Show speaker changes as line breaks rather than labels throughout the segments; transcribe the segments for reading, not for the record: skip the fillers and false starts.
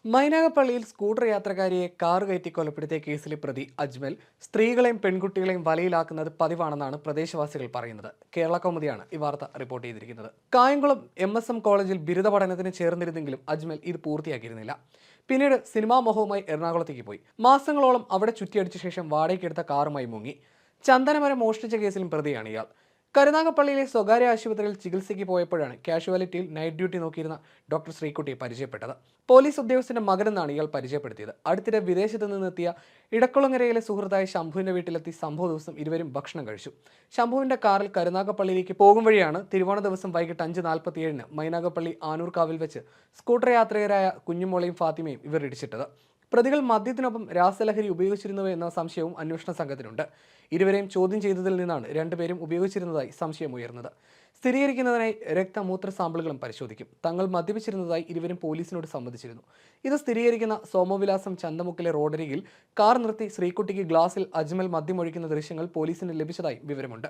മൈനാഗപ്പള്ളിയിൽ scooter യാത്രക്കാരിയെ car കയറ്റി കൊലപ്പെടുത്തിയ കേസിലെ പ്രതി അജ്മൽ സ്ത്രീകളെയും പെൺകുട്ടികളെയും വലയിലാക്കുന്നത് പതിവാണെന്നാണ് പ്രദേശവാസികൾ പറയുന്നത്. കേരള കൗമുദിയാണ് ഈ വാർത്ത റിപ്പോർട്ട് ചെയ്തിരിക്കുന്നത്. കായംകുളം MSM കോളേജിൽ ബിരുദ പഠനത്തിന് ചേർന്നിരുന്നെങ്കിലും അജ്മൽ ഇത് പൂർത്തിയാക്കിയിരുന്നില്ല. പിന്നീട് സിനിമാ മോഹവുമായി എറണാകുളത്തേക്ക് പോയി. മാസങ്ങളോളം അവിടെ ചുറ്റിയടിച്ച ശേഷം വാടകയ്ക്കെടുത്ത കാറുമായി മുങ്ങി. ചന്ദനമരം മോഷ്ടിച്ച കേസിലും പ്രതിയാണ് ഇയാൾ. കരുനാഗപ്പള്ളിയിലെ സ്വകാര്യ ആശുപത്രിയിൽ ചികിത്സയ്ക്ക് പോയപ്പോഴാണ് കാഷ്വാലിറ്റിയിൽ നൈറ്റ് ഡ്യൂട്ടി നോക്കിയിരുന്ന ഡോക്ടർ ശ്രീകുട്ടിയെ പരിചയപ്പെട്ടത്. പോലീസ് ഉദ്യോഗസ്ഥന്റെ മകനെന്നാണ് ഇയാൾ പരിചയപ്പെടുത്തിയത്. അടുത്തിടെ വിദേശത്ത് നിന്നെത്തിയ ഇടക്കുളങ്ങരയിലെ സുഹൃത്തായ ശംഭുവിന്റെ വീട്ടിലെത്തി സംഭവ ദിവസം ഇരുവരും ഭക്ഷണം കഴിച്ചു. ശംഭുവിന്റെ കാറിൽ കരുനാഗപ്പള്ളിയിലേക്ക് പോകും വഴിയാണ് തിരുവോണ ദിവസം വൈകിട്ട് 5:47 മൈനാഗപ്പള്ളി ആനൂർക്കാവിൽ വെച്ച് സ്കൂട്ടർ യാത്രികരായ കുഞ്ഞുമോളയും ഫാത്തിമയും ഇവർ ഇടിച്ചിട്ടത്. പ്രതികൾ മദ്യത്തിനൊപ്പം രാസലഹരി ഉപയോഗിച്ചിരുന്നുവോ എന്ന സംശയവും അന്വേഷണ സംഘത്തിനുണ്ട്. ഇരുവരെയും ചോദ്യം ചെയ്തതിൽ നിന്നാണ് രണ്ടുപേരും ഉപയോഗിച്ചിരുന്നതായി സംശയമുയർന്നത്. സ്ഥിരീകരിക്കുന്നതിനായി രക്തമൂത്ര സാമ്പിളുകളും പരിശോധിക്കും. തങ്ങൾ മദ്യപിച്ചിരുന്നതായി ഇരുവരും പോലീസിനോട് സമ്മതിച്ചിരുന്നു. ഇത് സ്ഥിരീകരിക്കുന്ന സോമവിലാസം ചന്തമുക്കിലെ റോഡരികിൽ കാർ നിർത്തി ശ്രീകുട്ടിക്ക് ഗ്ലാസിൽ അജ്മൽ മദ്യമൊഴിക്കുന്ന ദൃശ്യങ്ങൾ പോലീസിന് ലഭിച്ചതായി വിവരമുണ്ട്.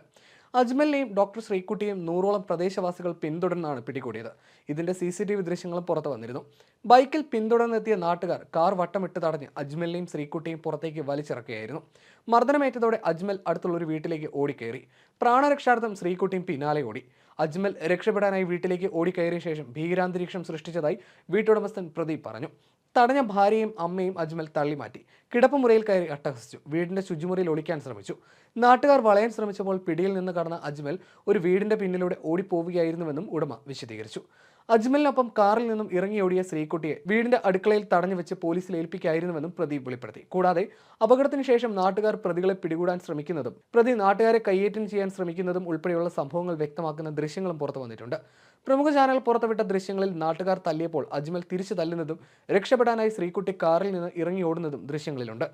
അജ്മലിനെയും ഡോക്ടർ ശ്രീകുട്ടിയെയും 100ഓളം പ്രദേശവാസികൾ പിന്തുടർന്നാണ് പിടികൂടിയത്. ഇതിന്റെ CCTV ദൃശ്യങ്ങളും പുറത്തു വന്നിരുന്നു. ബൈക്കിൽ പിന്തുടർന്നെത്തിയ നാട്ടുകാർ കാർ വട്ടമിട്ട് തടഞ്ഞ് അജ്മലിനെയും ശ്രീകുട്ടിയെയും പുറത്തേക്ക് വലിച്ചിറക്കുകയായിരുന്നു. മർദ്ദനമേറ്റതോടെ അജ്മൽ അടുത്തുള്ള ഒരു വീട്ടിലേക്ക് ഓടിക്കയറി. പ്രാണരക്ഷാർത്ഥം ശ്രീകുട്ടിയും പിന്നാലെ ഓടി. അജ്മൽ രക്ഷപ്പെടാനായി വീട്ടിലേക്ക് ഓടിക്കയറിയ ശേഷം ഭീകരാന്തരീക്ഷം സൃഷ്ടിച്ചതായി വീട്ടുടമസ്ഥൻ പ്രദീപ് പറഞ്ഞു. തടഞ്ഞ ഭാര്യയും അമ്മയും അജ്മൽ തള്ളിമാറ്റി. കിടപ്പുമുറിയിൽ കയറി അട്ടഹസിച്ചു. വീടിന്റെ ശുചിമുറിയിൽ ഒളിക്കാൻ ശ്രമിച്ചു. നാട്ടുകാർ വളയാൻ ശ്രമിച്ചപ്പോൾ പിടിയിൽ നിന്ന് കടന്ന അജ്മൽ ഒരു വീടിന്റെ പിന്നിലൂടെ ഓടിപ്പോവുകയായിരുന്നുവെന്നും ഉടമ വിശദീകരിച്ചു. അജ്മലിനൊപ്പം കാറിൽ നിന്നും ഇറങ്ങിയോടിയ ശ്രീകുട്ടിയെ വീടിന്റെ അടുക്കളയിൽ തടഞ്ഞു വെച്ച് പോലീസിൽ ഏൽപ്പിക്കായിരുന്നുവെന്നും പ്രദീപ് വെളിപ്പെടുത്തി. കൂടാതെ അപകടത്തിന് ശേഷം നാട്ടുകാർ പ്രതികളെ പിടികൂടാൻ ശ്രമിക്കുന്നതും പ്രതി നാട്ടുകാരെ കയ്യേറ്റം ചെയ്യാൻ ശ്രമിക്കുന്നതും ഉൾപ്പെടെയുള്ള സംഭവങ്ങൾ വ്യക്തമാക്കുന്ന ദൃശ്യങ്ങളും പുറത്തു വന്നിട്ടുണ്ട്. പ്രമുഖ ചാനൽ പുറത്തുവിട്ട ദൃശ്യങ്ങളിൽ നാട്ടുകാർ തല്ലിയപ്പോൾ അജ്മൽ തിരിച്ചു തല്ലുന്നതും രക്ഷപ്പെടാനായി ശ്രീകുട്ടി കാറിൽ നിന്ന് ഇറങ്ങിയോടുന്നതും ദൃശ്യങ്ങളിലുണ്ട്.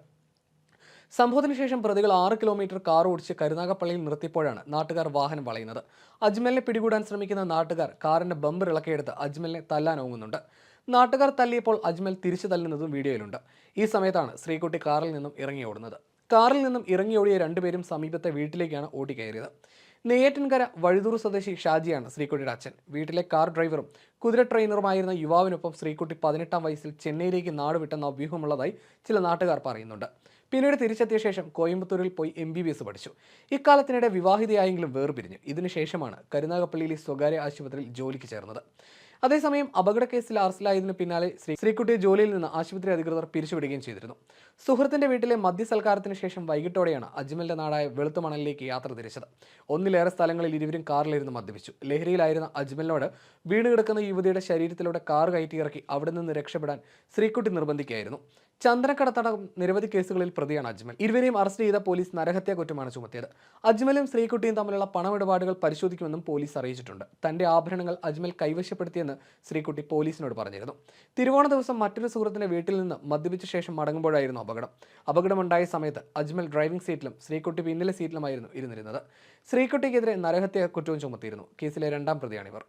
സംഭവത്തിന് ശേഷം പ്രതികൾ 6 കിലോമീറ്റർ കാർ ഓടിച്ച് കരുനാഗപ്പള്ളിയിൽ നിർത്തിയപ്പോഴാണ് നാട്ടുകാർ വാഹനം വളയുന്നത്. അജ്മലിനെ പിടികൂടാൻ ശ്രമിക്കുന്ന നാട്ടുകാർ കാറിന്റെ ബമ്പർ ഇളക്കിയെടുത്ത് അജ്മലിനെ തല്ലാനോങ്ങുന്നുണ്ട്. നാട്ടുകാർ തല്ലിയപ്പോൾ അജ്മൽ തിരിച്ചു തല്ലുന്നതും വീഡിയോയിലുണ്ട്. ഈ സമയത്താണ് ശ്രീകുട്ടി കാറിൽ നിന്നും ഇറങ്ങിയോടുന്നത്. കാറിൽ നിന്നും ഇറങ്ങിയോടിയ രണ്ടുപേരും സമീപത്തെ വീട്ടിലേക്കാണ് ഓടിക്കയറിയത്. നെയ്യാറ്റിൻകര വഴുതൂർ സ്വദേശി ഷാജിയാണ് ശ്രീകുട്ടിയുടെ അച്ഛൻ. വീട്ടിലെ കാർ ഡ്രൈവറും കുതിര ട്രെയിനറുമായിരുന്ന യുവാവിനൊപ്പം ശ്രീകുട്ടി 18-ാം വയസ്സിൽ ചെന്നൈയിലേക്ക് നാടുവിട്ടെന്ന അഭ്യൂഹമുള്ളതായി ചില നാട്ടുകാർ പറയുന്നുണ്ട്. പിന്നീട് തിരിച്ചെത്തിയ ശേഷം കോയമ്പത്തൂരിൽ പോയി MBBS പഠിച്ചു. ഇക്കാലത്തിനിടെ വിവാഹിതയായെങ്കിലും വേർപിരിഞ്ഞു. ഇതിനുശേഷമാണ് കരുനാഗപ്പള്ളിയിലെ സ്വകാര്യ ആശുപത്രിയിൽ ജോലിക്ക് ചേർന്നത്. അതേസമയം അപകടക്കേസിൽ അറസ്റ്റിലായതിനു പിന്നാലെ ശ്രീകുട്ടിയെ ജോലിയിൽ നിന്ന് ആശുപത്രി അധികൃതർ പിരിച്ചുവിടുകയും ചെയ്തിരുന്നു. സുഹൃത്തിന്റെ വീട്ടിലെ മദ്യസൽക്കാരത്തിന് ശേഷം വൈകിട്ടോടെയാണ് അജ്മലിന്റെ നാടായ വെളുത്തുമണലിലേക്ക് യാത്ര തിരിച്ചത്. ഒന്നിലേറെ സ്ഥലങ്ങളിൽ ഇരുവരും കാറിലിരുന്ന് മദ്യപിച്ചു. ലഹരിയിലായിരുന്ന അജ്മലിനോട് വീണ് കിടക്കുന്ന യുവതിയുടെ ശരീരത്തിലൂടെ കാർ കയറ്റിയിറക്കി അവിടെ നിന്ന് രക്ഷപ്പെടാൻ ശ്രീകുട്ടി നിർബന്ധിക്കുകയായിരുന്നു. ചന്ദനക്കടത്തടക്കം നിരവധി കേസുകളിൽ പ്രതിയാണ് അജ്മൽ. ഇരുവരെയും അറസ്റ്റ് ചെയ്ത പോലീസ് നരഹത്യാ കുറ്റമാണ് ചുമത്തിയത്. അജ്മലും ശ്രീകുട്ടിയും തമ്മിലുള്ള പണമിടപാടുകൾ പരിശോധിക്കുമെന്നും പോലീസ് അറിയിച്ചിട്ടുണ്ട്. തന്റെ ആഭരണങ്ങൾ അജ്മൽ കൈവശപ്പെടുത്തിയെന്ന് ശ്രീകുട്ടി പോലീസിനോട് പറഞ്ഞിരുന്നു. തിരുവോണ ദിവസം മറ്റൊരു സുഹൃത്തിന്റെ വീട്ടിൽ നിന്ന് മദ്യപിച്ച ശേഷം മടങ്ങുമ്പോഴായിരുന്നു അപകടം. അപകടമുണ്ടായ സമയത്ത് അജ്മൽ ഡ്രൈവിംഗ് സീറ്റിലും ശ്രീകുട്ടി പിന്നിലെ സീറ്റിലുമായിരുന്നു ഇരുന്നിരുന്നത്. ശ്രീകുട്ടിക്കെതിരെ നരഹത്യാ കുറ്റവും ചുമത്തിയിരുന്നു. കേസിലെ 2ാം പ്രതിയാണിവർ.